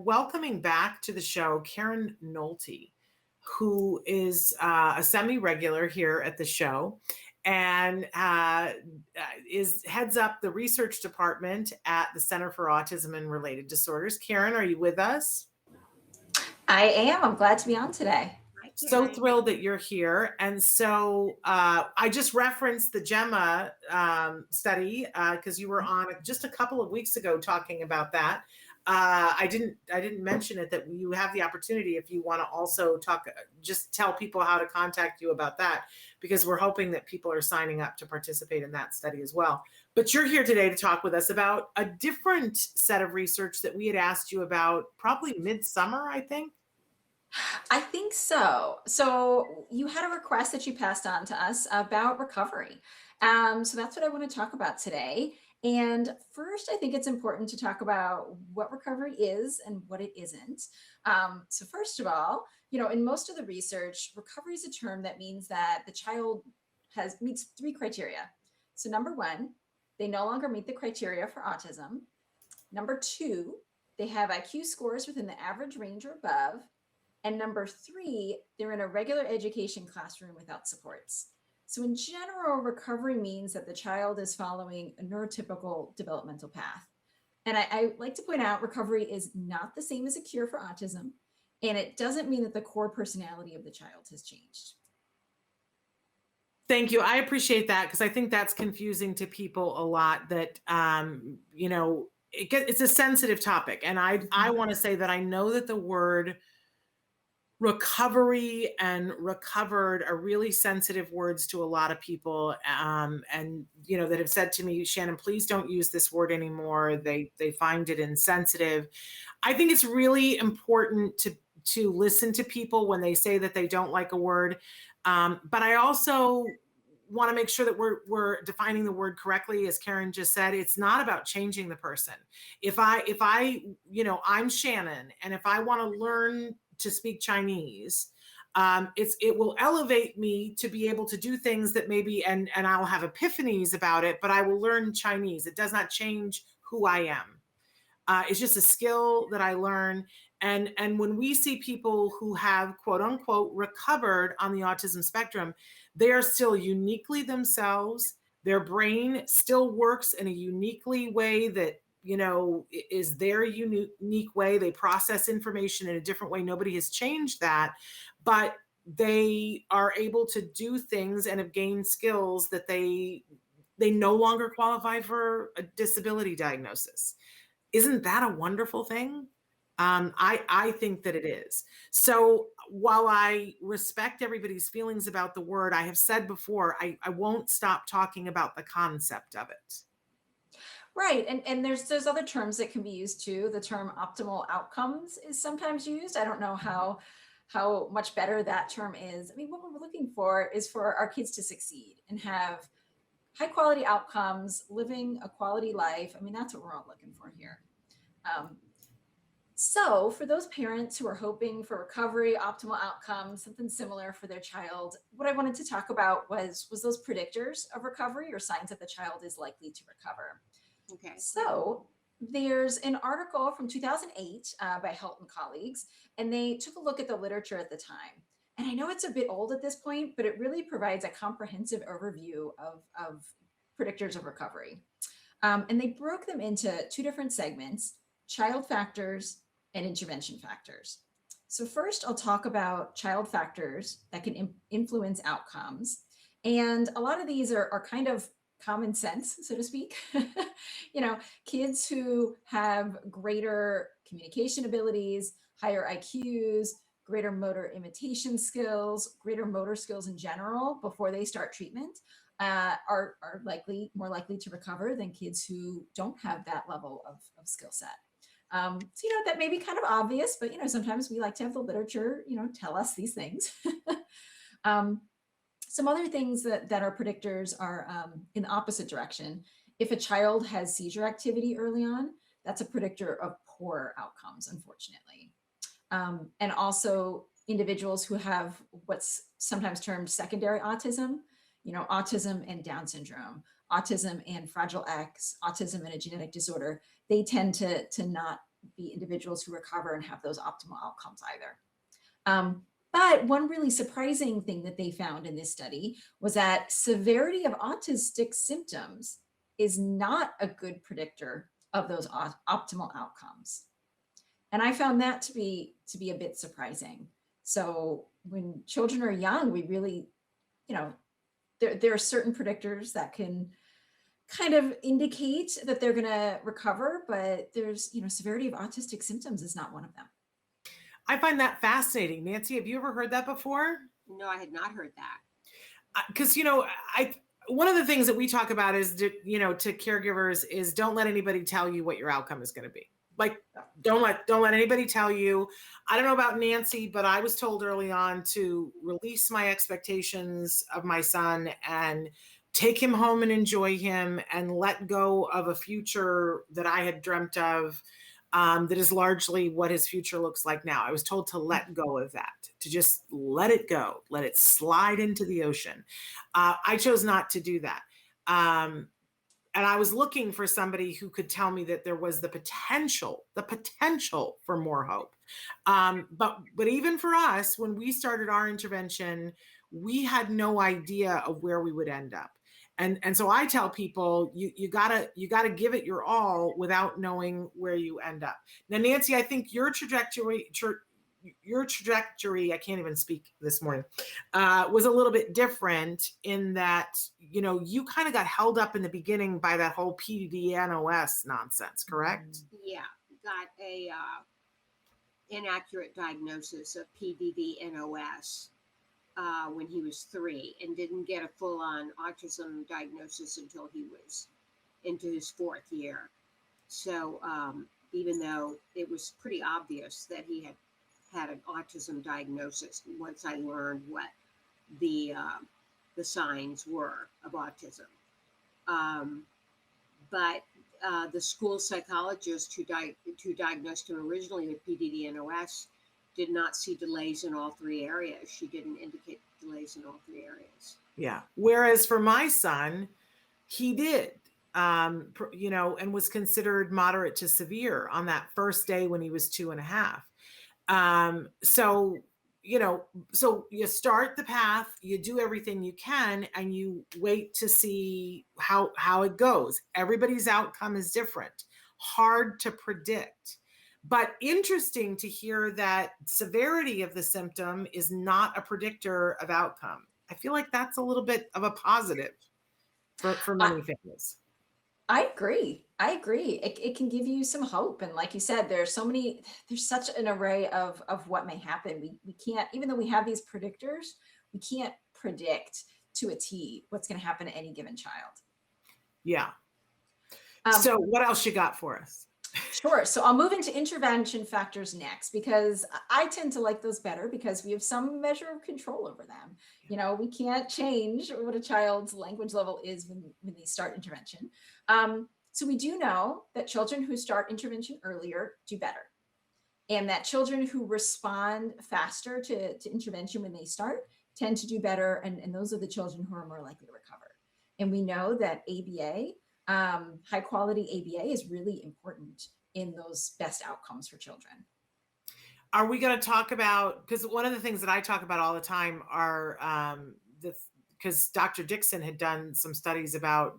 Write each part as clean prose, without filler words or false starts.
welcoming back to the show Karen Nohelty, who is a semi-regular here at the show and is heads up the research department at the Center for Autism and Related Disorders. Karen, are you with us? I am. I'm glad to be on today. So thrilled that you're here. And so I just referenced the Gemma study because you were on just a couple of weeks ago talking about that. I didn't mention it, that you have the opportunity, if you want to also talk, just tell people how to contact you about that, because we're hoping that people are signing up to participate in that study as well. But you're here today to talk with us about a different set of research that we had asked you about probably midsummer, I think. I think so. So you had a request that you passed on to us about recovery. So that's what I want to talk about today. And first, I think it's important to talk about what recovery is and what it isn't. So first of all, in most of the research, recovery is a term that means that the child meets three criteria. So number one, they no longer meet the criteria for autism. Number two, they have IQ scores within the average range or above. And number three, they're in a regular education classroom without supports. So in general, recovery means that the child is following a neurotypical developmental path. And I like to point out, recovery is not the same as a cure for autism, and it doesn't mean that the core personality of the child has changed. Thank you. I appreciate that, because I think that's confusing to people a lot, that, it's a sensitive topic. And I want to say that I know that the word recovery and recovered are really sensitive words to a lot of people, and that have said to me, Shannon, please don't use this word anymore. They find it insensitive. I think it's really important to listen to people when they say that they don't like a word, but I also want to make sure that we're defining the word correctly. As Karen just said, it's not about changing the person. If I'm Shannon, and if I want to learn to speak Chinese, it will elevate me to be able to do things that maybe, and I'll have epiphanies about it, but I will learn Chinese. It does not change who I am. It's just a skill that I learn. And when we see people who have, quote unquote, recovered on the autism spectrum, they are still uniquely themselves. Their brain still works in a uniquely way that is their unique way. They process information in a different way. Nobody has changed that, but they are able to do things and have gained skills that they no longer qualify for a disability diagnosis. Isn't that a wonderful thing? I think that it is. So while I respect everybody's feelings about the word, I have said before, I won't stop talking about the concept of it. Right. And there's other terms that can be used too. The term optimal outcomes is sometimes used. I don't know how much better that term is. I mean, what we're looking for is for our kids to succeed and have high quality outcomes, living a quality life. I mean, that's what we're all looking for here. So for those parents who are hoping for recovery, optimal outcomes, something similar for their child, what I wanted to talk about was those predictors of recovery, or signs that the child is likely to recover. Okay. So there's an article from 2008 by Helt and colleagues, and they took a look at the literature at the time. And I know it's a bit old at this point, but it really provides a comprehensive overview of predictors of recovery. And they broke them into two different segments: child factors and intervention factors. So first, I'll talk about child factors that can influence outcomes. And a lot of these are kind of common sense, so to speak. Kids who have greater communication abilities, higher IQs, greater motor imitation skills, greater motor skills in general before they start treatment are more likely to recover than kids who don't have that level of skill set. So, that may be kind of obvious, but, sometimes we like to have the literature, tell us these things. Some other things that are predictors are in the opposite direction. If a child has seizure activity early on, that's a predictor of poor outcomes, unfortunately. And also individuals who have what's sometimes termed secondary autism, autism and Down syndrome, autism and Fragile X, autism and a genetic disorder, they tend to not be individuals who recover and have those optimal outcomes either. But one really surprising thing that they found in this study was that severity of autistic symptoms is not a good predictor of those optimal outcomes. And I found that to be a bit surprising. So when children are young, we really, you know, there are certain predictors that can kind of indicate that they're going to recover, but there's, severity of autistic symptoms is not one of them. I find that fascinating. Nancy, have you ever heard that before? No, I had not heard that. Because I one of the things that we talk about is to caregivers is don't let anybody tell you what your outcome is going to be. Like don't let anybody tell you. I don't know about Nancy, but I was told early on to release my expectations of my son and take him home and enjoy him and let go of a future that I had dreamt of. That is largely what his future looks like now. I was told to let go of that, to just let it go, let it slide into the ocean. I chose not to do that. And I was looking for somebody who could tell me that there was the potential for more hope. But even for us, when we started our intervention, we had no idea of where we would end up. And so I tell people you gotta give it your all without knowing where you end up. Now, Nancy, I think your trajectory, I can't even speak this morning, was a little bit different in that, you kind of got held up in the beginning by that whole PDD-NOS nonsense, correct? Yeah, got a inaccurate diagnosis of PDD-NOS. When he was 3 and didn't get a full-on autism diagnosis until he was into his 4th year. So even though it was pretty obvious that he had an autism diagnosis, once I learned what the signs were of autism. But the school psychologist who diagnosed him originally with PDD-NOS did not see delays in all 3 areas. She didn't indicate delays in all 3 areas. Yeah. Whereas for my son, he did, and was considered moderate to severe on that first day when he was 2.5. So you start the path, you do everything you can, and you wait to see how it goes. Everybody's outcome is different, hard to predict. But interesting to hear that severity of the symptom is not a predictor of outcome. I feel like that's a little bit of a positive for many families. I agree. It can give you some hope. And like you said, there's such an array of what may happen. We can't, even though we have these predictors, we can't predict to a T what's going to happen to any given child. Yeah. So what else you got for us? Sure. So I'll move into intervention factors next, because I tend to like those better because we have some measure of control over them. We can't change what a child's language level is when they start intervention. So we do know that children who start intervention earlier do better, and that children who respond faster to intervention when they start tend to do better. And those are the children who are more likely to recover. And we know that ABA, high quality ABA, is really important in those best outcomes for children. Are we going to talk about, because one of the things that I talk about all the time are because Dr. Dixon had done some studies about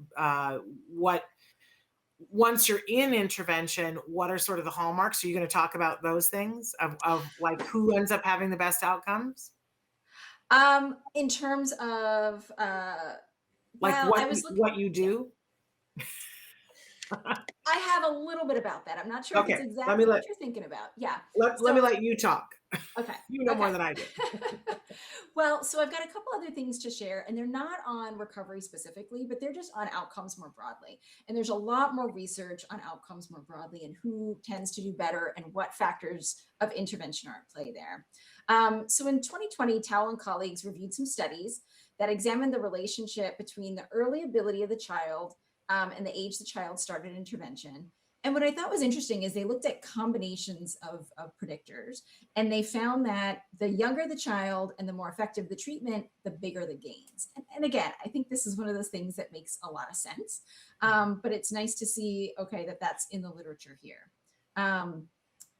once you're in intervention, what are sort of the hallmarks? Are you going to talk about those things of like who ends up having the best outcomes? In terms of what you do? I have a little bit about that. I'm not sure if it's exactly what you're thinking about. Yeah. Let me let you talk. Okay. You know more than I do. Well, so I've got a couple other things to share, and they're not on recovery specifically, but they're just on outcomes more broadly. And there's a lot more research on outcomes more broadly and who tends to do better and what factors of intervention are at play there. So in 2020, Tao and colleagues reviewed some studies that examined the relationship between the early ability of the child and the age the child started intervention. And what I thought was interesting is they looked at combinations of predictors, and they found that the younger the child and the more effective the treatment, the bigger the gains. And again, I think this is one of those things that makes a lot of sense, but it's nice to see, okay, that's in the literature here.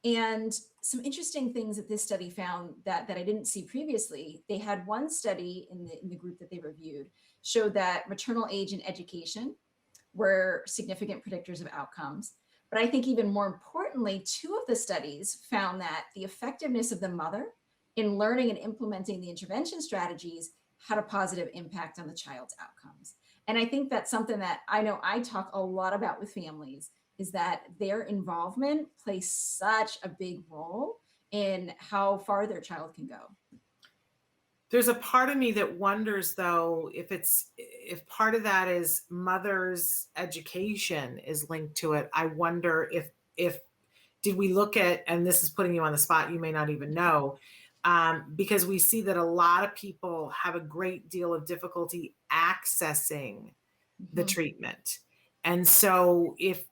And some interesting things that this study found that I didn't see previously. They had one study in the group that they reviewed showed that maternal age and education were significant predictors of outcomes. But I think even more importantly, two of the studies found that the effectiveness of the mother in learning and implementing the intervention strategies had a positive impact on the child's outcomes. And I think that's something that I know I talk a lot about with families is that their involvement plays such a big role in how far their child can go. There's a part of me that wonders though if part of that is mother's education is linked to it. I wonder if did we look at, and this is putting you on the spot, you may not even know, because we see that a lot of people have a great deal of difficulty accessing the Mhm. treatment. And so if,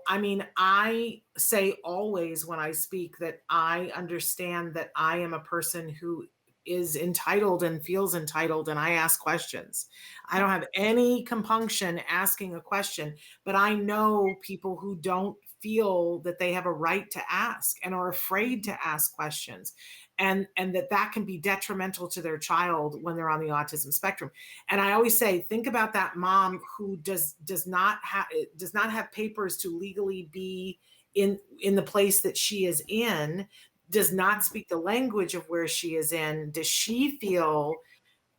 I mean, I say always when I speak that I understand that I am a person who is entitled and feels entitled, and I ask questions. I don't have any compunction asking a question, but I know people who don't feel that they have a right to ask and are afraid to ask questions, and that can be detrimental to their child when they're on the autism spectrum. And I always say, think about that mom who does not have papers to legally be in the place that she is in, does not speak the language of where she is in. Does she feel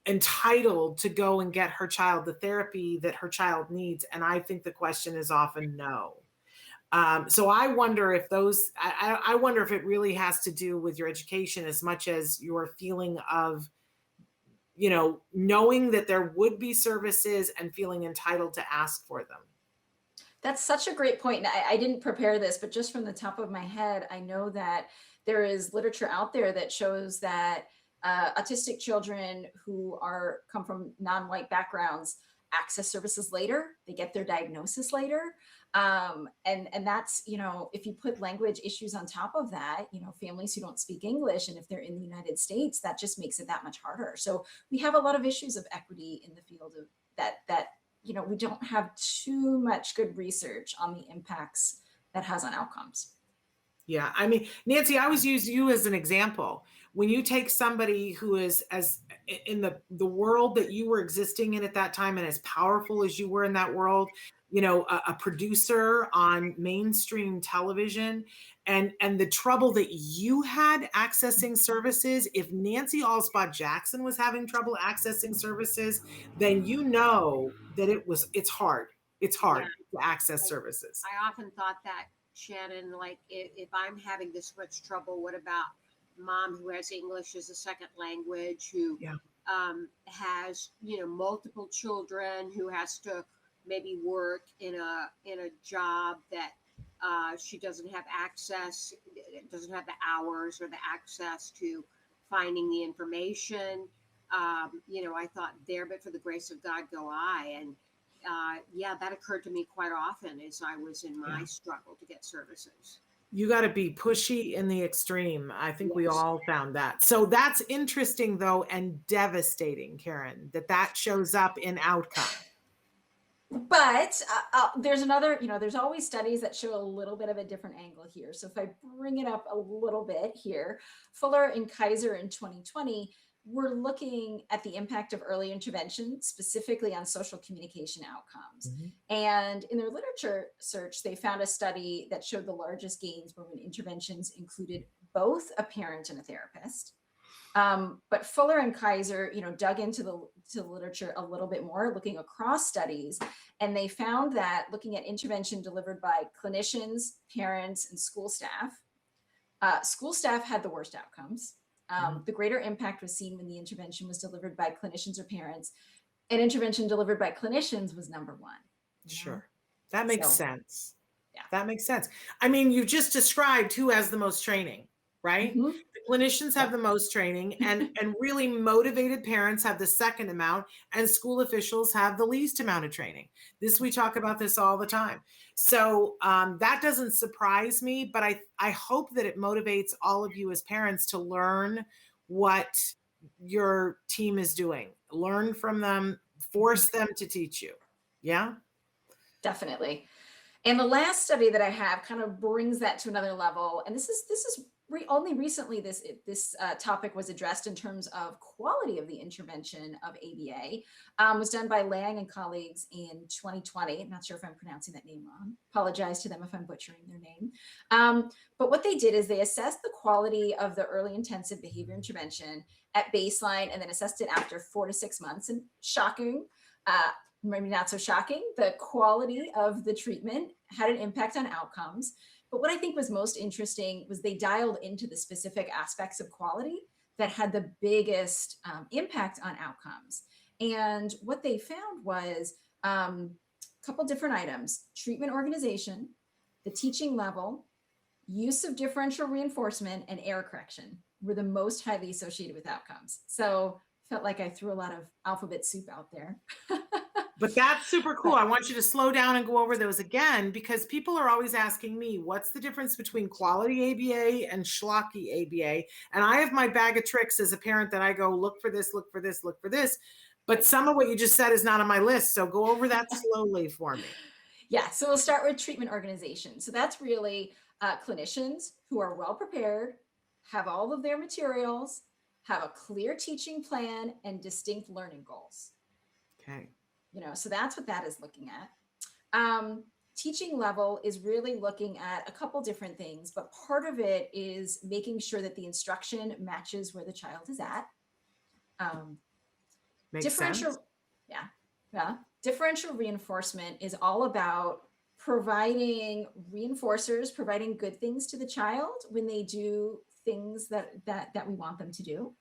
entitled to go and get her child the therapy that her child needs? And I think the question is often no. So I wonder if I wonder if it really has to do with your education as much as your feeling of, knowing that there would be services and feeling entitled to ask for them. That's such a great point. And I didn't prepare this, but just from the top of my head, I know that there is literature out there that shows that autistic children who are come from non-white backgrounds access services later. They get their diagnosis later, and that's if you put language issues on top of that, families who don't speak English, and if they're in the United States, that just makes it that much harder. So we have a lot of issues of equity in the field of that we don't have too much good research on the impacts that has on outcomes. Yeah, I mean, Nancy, I always use you as an example. When you take somebody who is as in the world that you were existing in at that time, and as powerful as you were in that world, a producer on mainstream television, and the trouble that you had accessing services. If Nancy Allspot Jackson was having trouble accessing services, then that it's hard. It's Yeah, hard to access I, services. I often thought that, Shannon, like if I'm having this much trouble, what about mom who has English as a second language, who Yeah. has, multiple children, who has to maybe work in a job that she doesn't have access, doesn't have the hours or the access to finding the information. I thought there, but for the grace of God go I. And yeah, that occurred to me quite often as I was in my Yeah. struggle to get services. You got to be pushy in the extreme. I think we Yes. all found that. So that's interesting, though, and devastating, Karen, that shows up in outcome. But there's another, there's always studies that show a little bit of a different angle here. So if I bring it up a little bit here, Fuller and Kaiser in 2020 were looking at the impact of early intervention, specifically on social communication outcomes. Mhm. And in their literature search, they found a study that showed the largest gains were when interventions included both a parent and a therapist. But Fuller and Kaiser, dug into the literature a little bit more, looking across studies, and they found that looking at intervention delivered by clinicians, parents, and school staff had the worst outcomes. Mhm. The greater impact was seen when the intervention was delivered by clinicians or parents, and intervention delivered by clinicians was number one. You know, Sure. That makes so sense. yeah. That makes sense. I mean, you just described who has the most training, right? Mhm. The clinicians have Yep. the most training, and really motivated parents have the second amount, and school officials have the least amount of training. We talk about this all the time. So that doesn't surprise me, but I hope that it motivates all of you as parents to learn what your team is doing. Learn from them, Mhm. force them to teach you. Yeah. Definitely. And the last study that I have kind of brings that to another level. And only recently this topic was addressed in terms of quality of the intervention of ABA. Was done by Lang and colleagues in 2020. I'm not sure if I'm pronouncing that name wrong. Apologize to them if I'm butchering their name. But what they did is they assessed the quality of the early intensive behavior intervention at baseline and then assessed it after 4 to 6 months. And shocking, maybe not so shocking, the quality of the treatment had an impact on outcomes. But what I think was most interesting was they dialed into the specific aspects of quality that had the biggest impact on outcomes. And what they found was a couple different items: treatment organization, the teaching level, use of differential reinforcement, and error correction were the most highly associated with outcomes. So felt like I threw a lot of alphabet soup out there. But that's super cool. I want you to slow down and go over those again, because people are always asking me, what's the difference between quality ABA and schlocky ABA? And I have my bag of tricks as a parent that I go, look for this, look for this, look for this. But some of what you just said is not on my list. So go over that slowly for me. Yeah, so we'll start with treatment organization. So that's really clinicians who are well prepared, have all of their materials, have a clear teaching plan, and distinct learning goals. Okay. So that's what that is looking at. Teaching level is really looking at a couple different things, but part of it is making sure that the instruction matches where the child is at. Makes differential, sense. yeah. Differential reinforcement is all about providing reinforcers, providing good things to the child when they do things that we want them to do.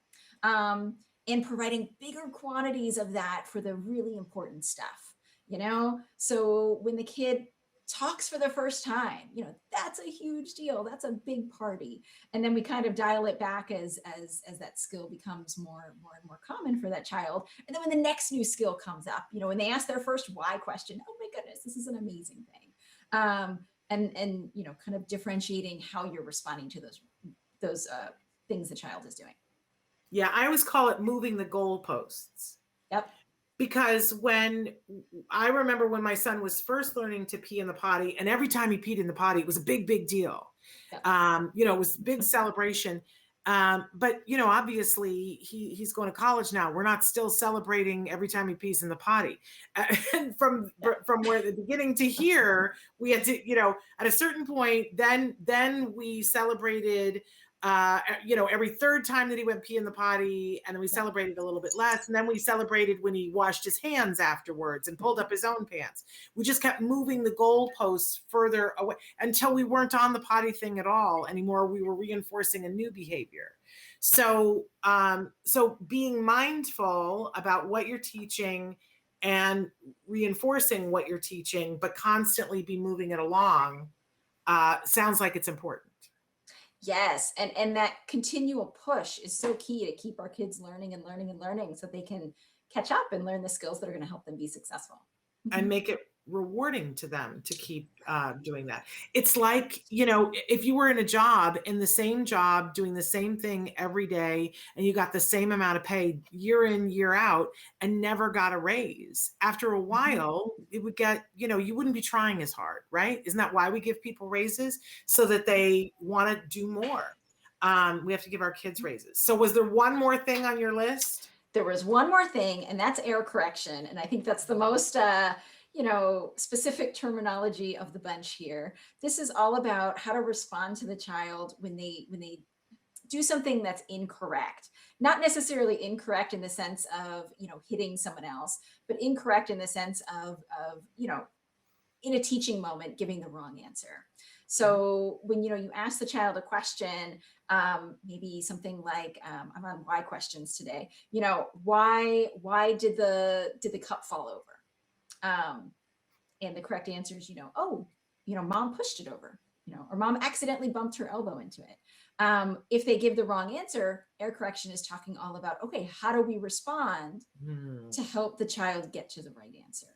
And providing bigger quantities of that for the really important stuff, So when the kid talks for the first time, that's a huge deal. That's a big party. And then we kind of dial it back as that skill becomes more and more common for that child. And then when the next new skill comes up, when they ask their first why question, oh my goodness, this is an amazing thing. And kind of differentiating how you're responding to those things the child is doing. Yeah, I always call it moving the goalposts. Yep. Because I remember when my son was first learning to pee in the potty, and every time he peed in the potty, it was a big, big deal. Yep. It was a big celebration. But obviously he's going to college now. We're not still celebrating every time he pees in the potty. And from where the beginning to here, we had to, at a certain point, then we celebrated every third time that he went pee in the potty, and then we celebrated a little bit less. And then we celebrated when he washed his hands afterwards and pulled up his own pants. We just kept moving the goalposts further away until we weren't on the potty thing at all anymore. We were reinforcing a new behavior. So being mindful about what you're teaching and reinforcing what you're teaching, but constantly be moving it along, sounds like it's important. Yes. And that continual push is so key to keep our kids learning and learning and learning so they can catch up and learn the skills that are going to help them be successful. And make it rewarding to them to keep doing that. It's like, if you were in the same job, doing the same thing every day, and you got the same amount of pay year in, year out, and never got a raise, after a while, it would get, you wouldn't be trying as hard, right? Isn't that why we give people raises? So that they want to do more. We have to give our kids raises. So was there one more thing on your list? There was one more thing, and that's error correction. And I think that's the most, specific terminology of the bunch here. This is all about how to respond to the child when they do something that's incorrect. Not necessarily incorrect in the sense of, hitting someone else, but incorrect in the sense of in a teaching moment, giving the wrong answer. So when, you ask the child a question, maybe something like, I'm on why questions today, why did the cup fall over? And the correct answer is, mom pushed it over, or mom accidentally bumped her elbow into it. If they give the wrong answer, error correction is talking all about, okay, how do we respond to help the child get to the right answer?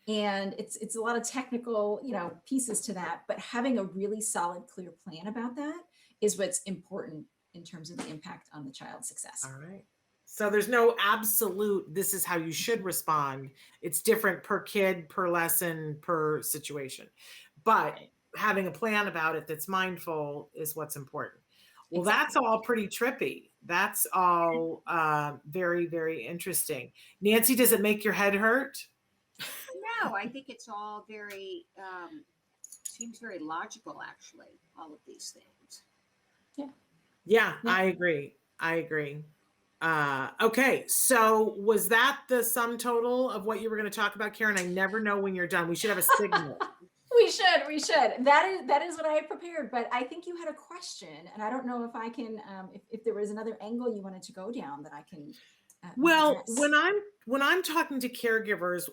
And it's a lot of technical, pieces to that, but having a really solid, clear plan about that is what's important in terms of the impact on the child's success. All right. So there's no absolute, this is how you should respond. It's different per kid, per lesson, per situation. but Right. having a plan about it that's mindful is what's important. Well, that's Exactly. all pretty trippy. That's all very, very interesting. Nancy, does it make your head hurt? No, I think it's all very seems very logical, actually, all of these things. Yeah. Yeah, Yeah. I agree. I agree. Okay, so was that the sum total of what you were going to talk about, Karen? I never know when you're done. We should have a signal. We should. That is what I had prepared, but I think you had a question, and I don't know if I can, if there was another angle you wanted to go down that I can Well, address. when I'm talking to caregivers,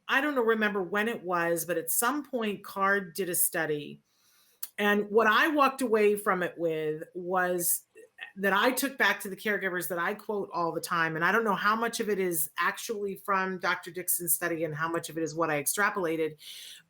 I don't know, remember when it was, but at some point, Card did a study, and what I walked away from it with was that I took back to the caregivers that I quote all the time. And I don't know how much of it is actually from Dr. Dixon's study and how much of it is what I extrapolated,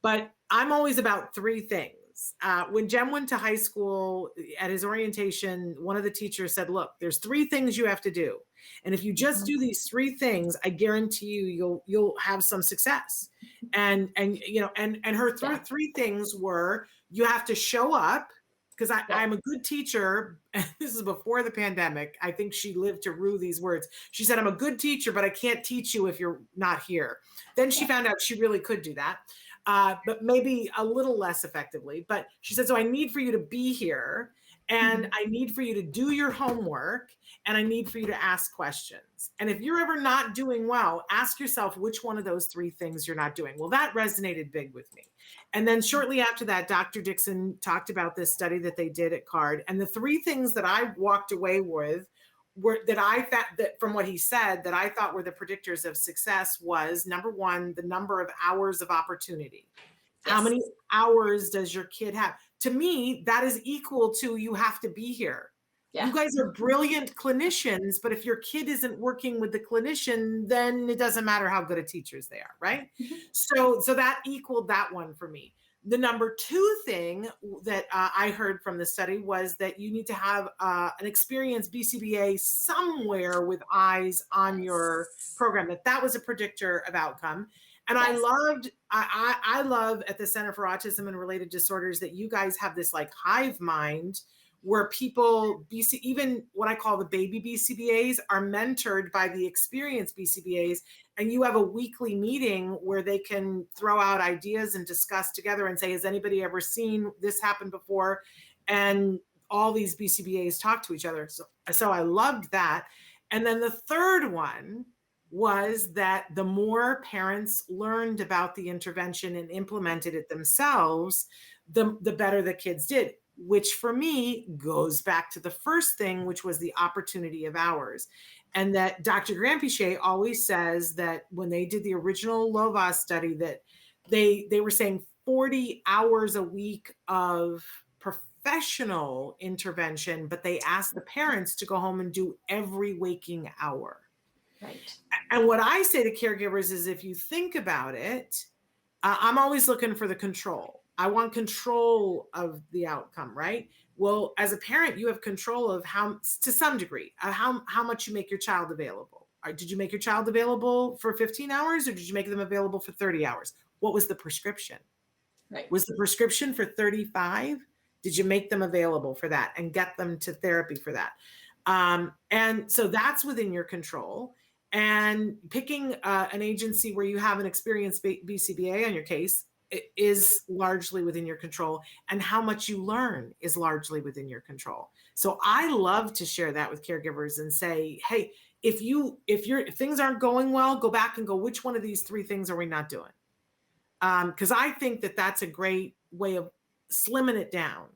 but I'm always about three things. When Jem went to high school at his orientation, one of the teachers said, look, there's three things you have to do. And if you just Mhm. do these three things, I guarantee you'll have some success. And you know, and her Yeah. three things were you have to show up because Yep. I'm a good teacher. This is before the pandemic. I think she lived to rue these words. She said, I'm a good teacher, but I can't teach you if you're not here. Then she Yeah. found out she really could do that, but maybe a little less effectively. But she said, so I need for you to be here, and Mhm. I need for you to do your homework, and I need for you to ask questions. And if you're ever not doing well, ask yourself which one of those three things you're not doing. Well, that resonated big with me. And then shortly after that, Dr. Dixon talked about this study that they did at Card. And the three things that I walked away with were that I thought that from what he said that I thought were the predictors of success was number one, the number of hours of opportunity. How Yes. many hours does your kid have? To me, that is equal to you have to be here. Yeah. You guys are brilliant clinicians, but if your kid isn't working with the clinician, then it doesn't matter how good a teachers they are, right? Mhm. So that equaled that one for me. The number two thing that I heard from the study was that you need to have an experienced BCBA somewhere with eyes on your Yes. program. That was a predictor of outcome. And I Yes. loved, I love at the Center for Autism and Related Disorders that you guys have this like hive mind where people, even what I call the baby BCBAs, are mentored by the experienced BCBAs. And you have a weekly meeting where they can throw out ideas and discuss together and say, has anybody ever seen this happen before? And all these BCBAs talk to each other. So I loved that. And then the third one was that the more parents learned about the intervention and implemented it themselves, the better the kids did, which for me goes back to the first thing, which was the opportunity of hours. And that Dr. Grampiche always says that when they did the original Lovaas study, that they were saying 40 hours a week of professional intervention, but they asked the parents to go home and do every waking hour. Right. And what I say to caregivers is if you think about it, I'm always looking for the control. I want control of the outcome, right? Well, as a parent, you have control of how, to some degree, how much you make your child available. Did you make your child available for 15 hours or did you make them available for 30 hours? What was the prescription? Right. Was the prescription for 35? Did you make them available for that and get them to therapy for that? And so that's within your control. And picking an agency where you have an experienced BCBA on your case is largely within your control. And how much you learn is largely within your control. So I love to share that with caregivers and say, hey, if things aren't going well, go back and go, which one of these three things are we not doing? Because I think that that's a great way of slimming it down.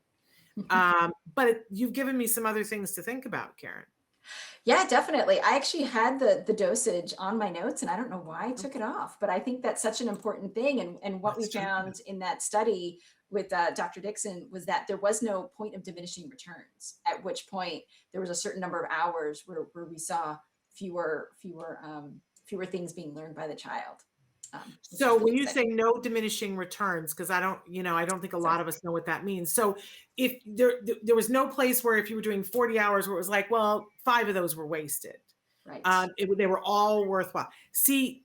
But you've given me some other things to think about, Karen. Yeah, definitely. I actually had the dosage on my notes, and I don't know why I took it off, but I think that's such an important thing. And what we Let's jump in. found in that study with Dr. Dixon was that there was no point of diminishing returns. At which point there was a certain number of hours where we saw fewer things being learned by the child, which is So really when you say exciting. no diminishing returns, because I don't think a Sorry. lot of us know what that means. So if there was no place where if you were doing 40 hours where it was like, well, 5 of those were wasted. Right. They were all worthwhile. See,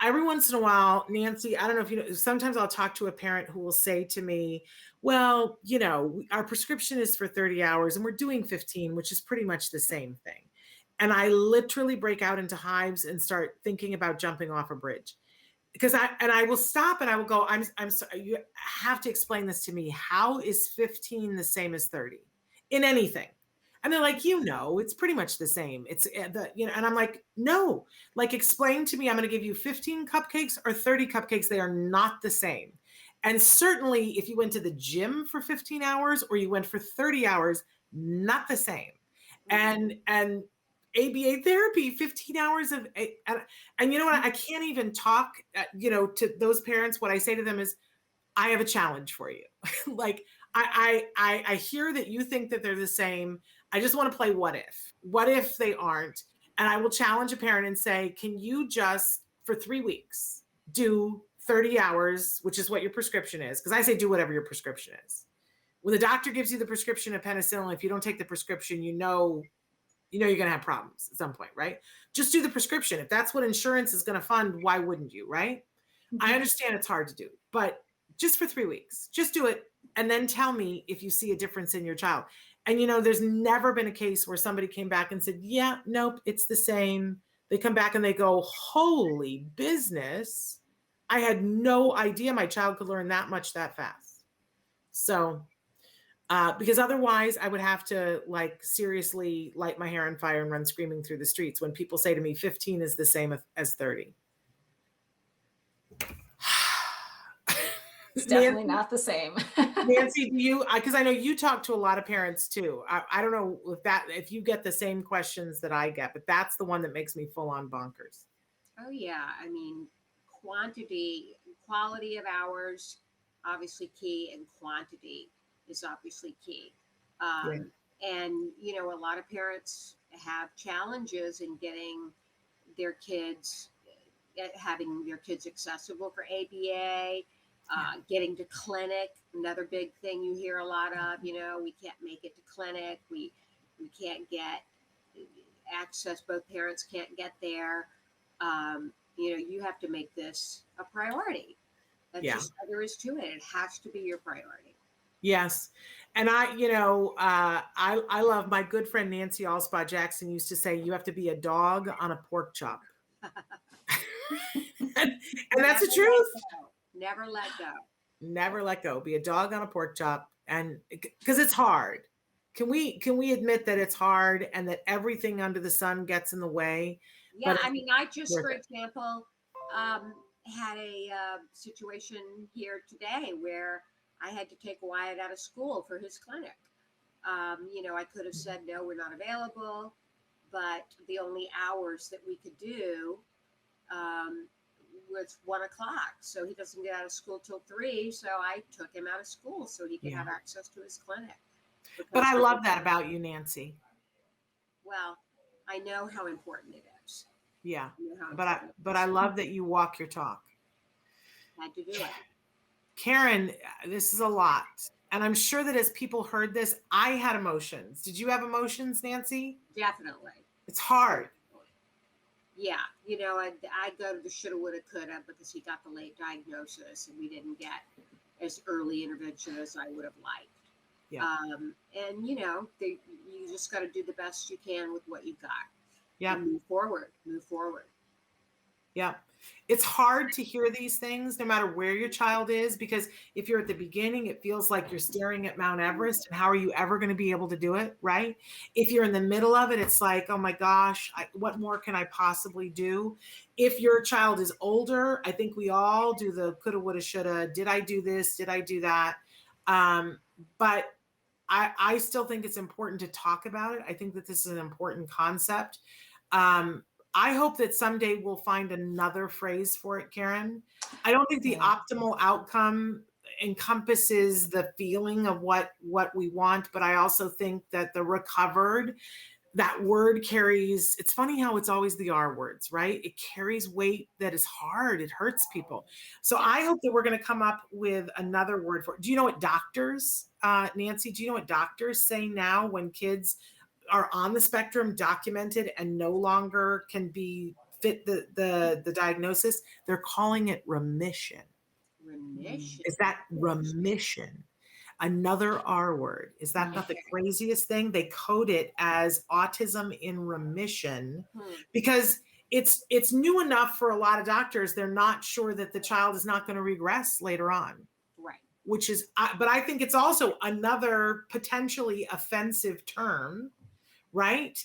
every once in a while, Nancy, I don't know if you know, sometimes I'll talk to a parent who will say to me, well, our prescription is for 30 hours and we're doing 15, which is pretty much the same thing. And I literally break out into hives and start thinking about jumping off a bridge. Because I will stop and I will go, I'm sorry, you have to explain this to me. How is 15 the same as 30 in anything? And they're like, it's pretty much the same. And I'm like, no, like explain to me, I'm going to give you 15 cupcakes or 30 cupcakes. They are not the same. And certainly if you went to the gym for 15 hours or you went for 30 hours, not the same. And ABA therapy, 15 hours of, and you know what? I can't even talk, to those parents. What I say to them is, I have a challenge for you. Like, I hear that you think that they're the same. I just want to play what if. What if they aren't? And I will challenge a parent and say, can you just, for 3 weeks, do 30 hours, which is what your prescription is? Because I say do whatever your prescription is. When the doctor gives you the prescription of penicillin, if you don't take the prescription, you're going to have problems at some point, right? Just do the prescription. If that's what insurance is going to fund, why wouldn't you, right? I understand it's hard to do, but just for 3 weeks, just do it. And then tell me if you see a difference in your child. And, there's never been a case where somebody came back and said, yeah, nope, it's the same. They come back and they go, holy business. I had no idea my child could learn that much that fast. So, because otherwise I would have to seriously light my hair on fire and run screaming through the streets when people say to me 15 is the same as 30. It's definitely not the same. Nancy, because I know you talk to a lot of parents too. I don't know if you get the same questions that I get, but that's the one that makes me full on bonkers. Oh yeah. I mean, quality of hours, obviously key, and quantity is obviously key. And, a lot of parents have challenges in getting their kids, having their kids accessible for ABA, getting to clinic, another big thing you hear a lot of, we can't make it to clinic. We can't get access. Both parents can't get there. You have to make this a priority. That's just all there is to it. It has to be your priority. Yes. And I love my good friend Nancy Allspaw Jackson used to say, you have to be a dog on a pork chop. and that's the truth. Never let go. Never let go. Be a dog on a pork chop. And because it's hard. Can we admit that it's hard and that everything under the sun gets in the way? Yeah. I mean, I just, for example, had a situation here today where I had to take Wyatt out of school for his clinic. I could have said, no, we're not available, but the only hours that we could do was 1 o'clock. So he doesn't get out of school till 3. So I took him out of school so he could have access to his clinic. But I love that about you, Nancy. Well, I know how important it is. Yeah. But I love that you walk your talk. Had to do it. Karen, this is a lot. And I'm sure that as people heard this, I had emotions. Did you have emotions, Nancy? Definitely. It's hard. Yeah. I go to the shoulda, woulda, coulda because he got the late diagnosis and we didn't get as early intervention as I would have liked. Yeah. And you just got to do the best you can with what you've got. Yeah. And move forward. Yeah. It's hard to hear these things no matter where your child is, because if you're at the beginning, it feels like you're staring at Mount Everest and how are you ever going to be able to do it, right? If you're in the middle of it, it's like, oh my gosh, what more can I possibly do? If your child is older, I think we all do the coulda, woulda, shoulda. Did I do this? Did I do that? But I still think it's important to talk about it. I think that this is an important concept. I hope that someday we'll find another phrase for it, Karen. I don't think the optimal outcome encompasses the feeling of what we want, but I also think that the recovered, that word carries, it's funny how it's always the R words, right? It carries weight that is hard. It hurts people. So I hope that we're going to come up with another word for it. Do you know what doctors, Nancy, do you know what doctors say now when kids are on the spectrum, documented, and no longer can be fit the diagnosis, they're calling it remission. Remission. Is that remission? Another R word. Is that not the craziest thing? They code it as autism in remission because it's new enough for a lot of doctors. They're not sure that the child is not going to regress later on. Right. Which is, but I think it's also another potentially offensive term, right?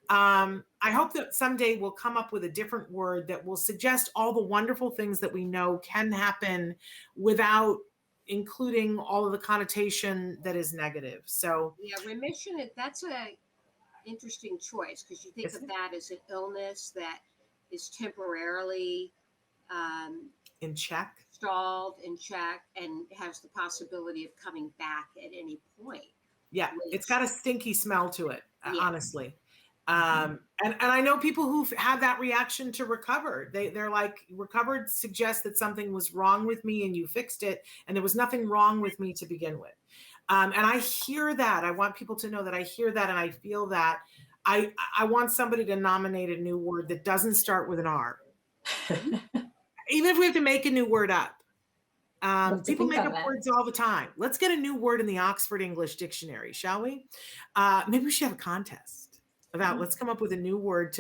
I hope that someday we'll come up with a different word that will suggest all the wonderful things that we know can happen without including all of the connotation that is negative. So Yeah, remission, that's a interesting choice because you think of that as an illness that is temporarily in check, stalled, in check, and has the possibility of coming back at any point. Yeah, it's got a stinky smell to it, honestly. Mm-hmm. And I know people who've had that reaction to recovered. They're like, recovered suggests that something was wrong with me and you fixed it, and there was nothing wrong with me to begin with. And I hear that. I want people to know that I hear that and I feel that. I want somebody to nominate a new word that doesn't start with an R. Even if we have to make a new word up. People make up words all the time. Let's get a new word in the Oxford English Dictionary, shall we? Maybe we should have a contest about, let's come up with a new word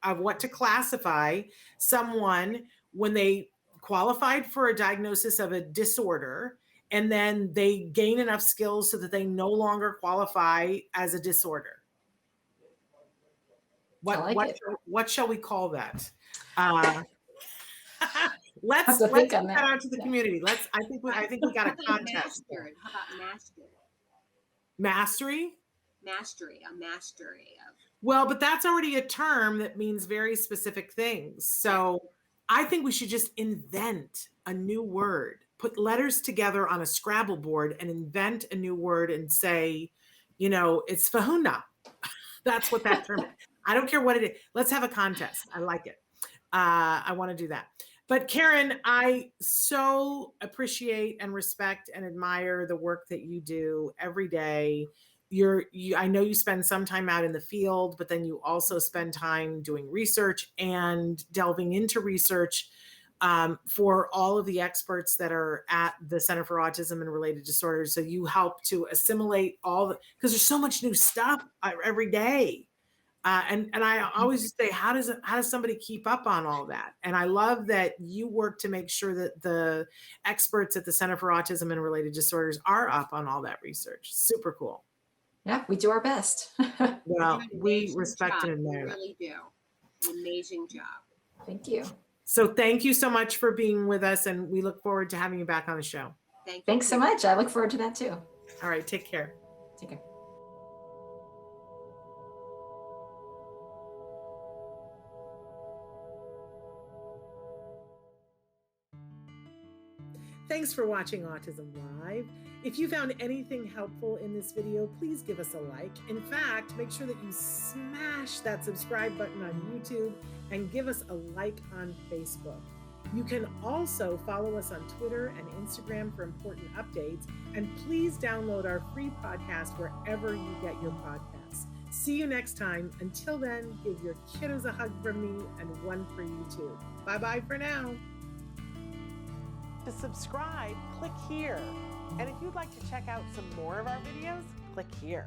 of what to classify someone when they qualified for a diagnosis of a disorder, and then they gain enough skills so that they no longer qualify as a disorder. What shall we call that? Let's put that out to the community. I think we got a contest. How about mastered? Mastery? Mastery, a mastery of. Well, but that's already a term that means very specific things. So I think we should just invent a new word, put letters together on a Scrabble board and invent a new word and say, it's fahuna. That's what that term is. I don't care what it is. Let's have a contest. I like it. I want to do that. But Karen, I so appreciate and respect and admire the work that you do every day. I know you spend some time out in the field, but then you also spend time doing research and delving into research for all of the experts that are at the Center for Autism and Related Disorders. So you help to assimilate because there's so much new stuff every day. And I always just say, how does somebody keep up on all that? And I love that you work to make sure that the experts at the Center for Autism and Related Disorders are up on all that research. Super cool. Yeah, we do our best. Well, we respect and admire that. We really do. An amazing job. Thank you. So thank you so much for being with us, and we look forward to having you back on the show. Thanks so much. I look forward to that too. All right, take care. Take care. Thanks for watching Autism Live. If you found anything helpful in this video, please give us a like. In fact, make sure that you smash that subscribe button on YouTube and give us a like on Facebook. You can also follow us on Twitter and Instagram for important updates. And please download our free podcast wherever you get your podcasts. See you next time. Until then, give your kiddos a hug from me and one for you too. Bye-bye for now. To subscribe, click here. And if you'd like to check out some more of our videos, click here.